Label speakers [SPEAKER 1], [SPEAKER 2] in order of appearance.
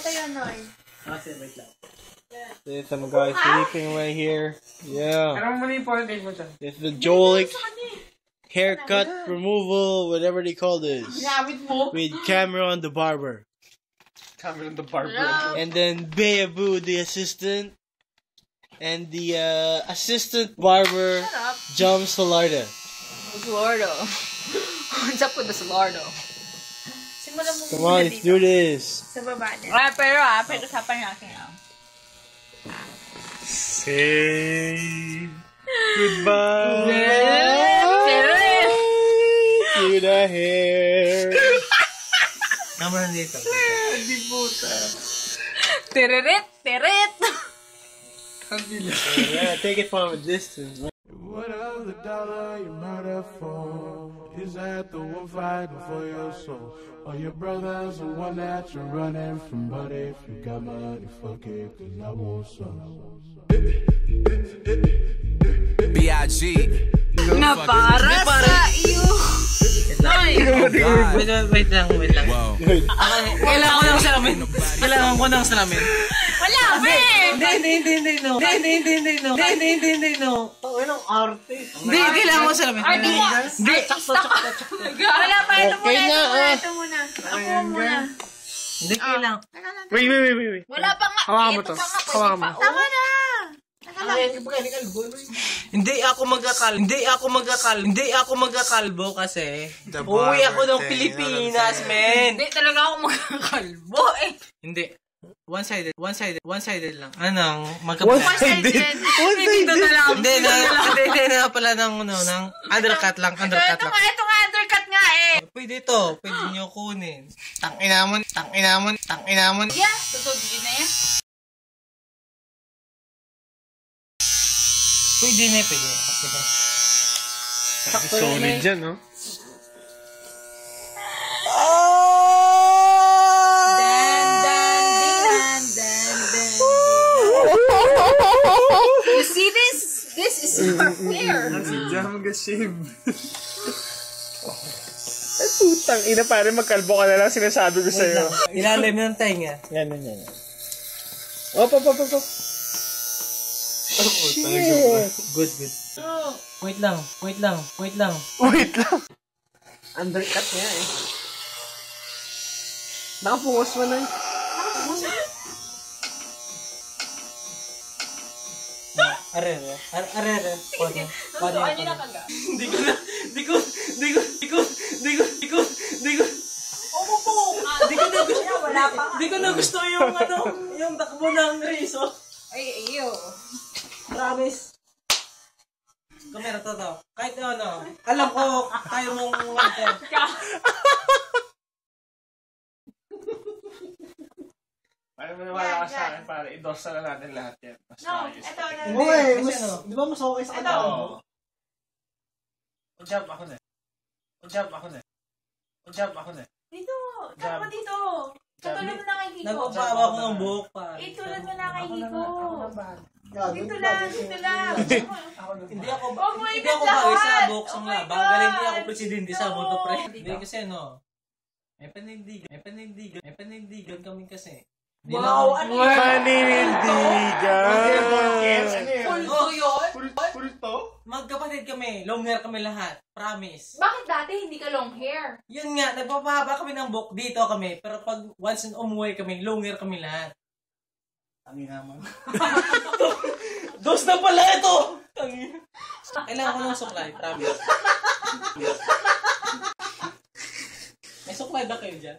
[SPEAKER 1] ito yun, Noy.
[SPEAKER 2] Wait lang.
[SPEAKER 3] There's some guy sleeping right here. Yeah.
[SPEAKER 2] Ano mo na yung point mo dyan?
[SPEAKER 3] It's the Jolik haircut removal, whatever they call this.
[SPEAKER 2] Ginamit mo.
[SPEAKER 3] With Cameron the barber.
[SPEAKER 2] Cameron the barber.
[SPEAKER 3] And then Beabu the assistant. And the assistant barber, Jom Solarda.
[SPEAKER 1] Solardo. What's up with the Solardo? Simulan mo
[SPEAKER 3] Come on, let's do this.
[SPEAKER 1] Sa baba niya. Pero usapan natin
[SPEAKER 3] Say goodbye to the hair.
[SPEAKER 2] Naman dito. Di puta.
[SPEAKER 1] Tiririt!
[SPEAKER 3] Yeah, take it from a distance.
[SPEAKER 4] What of the dollar you murder for? Is that the one fighting for your soul? Or your brother's the one that you're running from? But if you got money, fuck it, cause I want some. B.I.G.
[SPEAKER 1] Na para sa iyo!
[SPEAKER 2] Wait lang. Kailangan ko ng salamin.
[SPEAKER 1] Wala, man!
[SPEAKER 2] Hindi, no. Anong arte? Hindi, kailangan ko ng salamin.
[SPEAKER 1] Hindi, wala pa, ito muna. Ako muna.
[SPEAKER 2] Hindi, kailangan.
[SPEAKER 3] Wait.
[SPEAKER 1] Wala pa nga.
[SPEAKER 3] Hawakan mo to. Hawakan mo.
[SPEAKER 1] Tama na.
[SPEAKER 2] Hindi ako magkakalbo kasi uwi ako ng Pilipinas, men.
[SPEAKER 1] Hindi talaga ako magkakalbo eh.
[SPEAKER 2] Hindi. One-sided lang. Anong
[SPEAKER 1] One-sided. Dito na lang.
[SPEAKER 2] Hindi na pala ng undercut lang.
[SPEAKER 1] Ito nga, undercut nga eh.
[SPEAKER 2] Pwede nyo kunin. Tangina mo.
[SPEAKER 1] Yeah, tutugin na yan.
[SPEAKER 2] Pwede.
[SPEAKER 3] Solid dyan, no?
[SPEAKER 1] You see this? This is your hair.
[SPEAKER 3] Si Jam Gashib. Ay, putang ina, pare magkalbo ka na lang sinasabi ko sa'yo.
[SPEAKER 2] Ilalim ng tenga.
[SPEAKER 3] Yan. Op.
[SPEAKER 2] Good. Wait lang.
[SPEAKER 3] Undercut niya eh. Nakapungos mo na eh.
[SPEAKER 2] Arere.
[SPEAKER 1] Tutuan nyo na kaga.
[SPEAKER 2] Hindi ko na gusto yung takbo ng Riso.
[SPEAKER 1] Ay, iyo.
[SPEAKER 2] Promise. Kamera to. Kahit ano. Alam ko, kaya mong
[SPEAKER 3] Paano mo nawala ka sa akin para i-endorse na natin lahat yan.
[SPEAKER 1] No, ito na.
[SPEAKER 2] Di ba mas okay sa kanya?
[SPEAKER 3] Oo.
[SPEAKER 2] Jump ako na.
[SPEAKER 1] Dito. Tapos dito. Katulad mo na kay Kiko.
[SPEAKER 2] Nagpapawa ko ng buhok pa.
[SPEAKER 1] Itulad mo na kay Kiko. Dito lang.
[SPEAKER 2] Hindi ako
[SPEAKER 1] Oh my
[SPEAKER 2] hindi
[SPEAKER 1] God,
[SPEAKER 2] ako bagay sa
[SPEAKER 1] lahat!
[SPEAKER 2] boxing
[SPEAKER 1] Oh my
[SPEAKER 2] nga. Bagaling
[SPEAKER 1] God!
[SPEAKER 2] hindi ako presidente sa
[SPEAKER 1] No.
[SPEAKER 2] mundo, pre. Hindi kasi may panindigan kami kasi.
[SPEAKER 1] Wow, ano yun?
[SPEAKER 3] Panindigan!
[SPEAKER 1] Pulso yun?
[SPEAKER 3] Pulito?
[SPEAKER 2] Magkapatid kami. Long hair kami lahat. Promise.
[SPEAKER 1] Bakit dati hindi ka long hair?
[SPEAKER 2] Yun nga, nagpapahaba kami ng buhok. Dito kami. Pero pag once umuwi kami, long hair kami lahat. Tangi naman. Dos na pala ito! Kailangan ko ng supply, promise. May supply ba kayo dyan?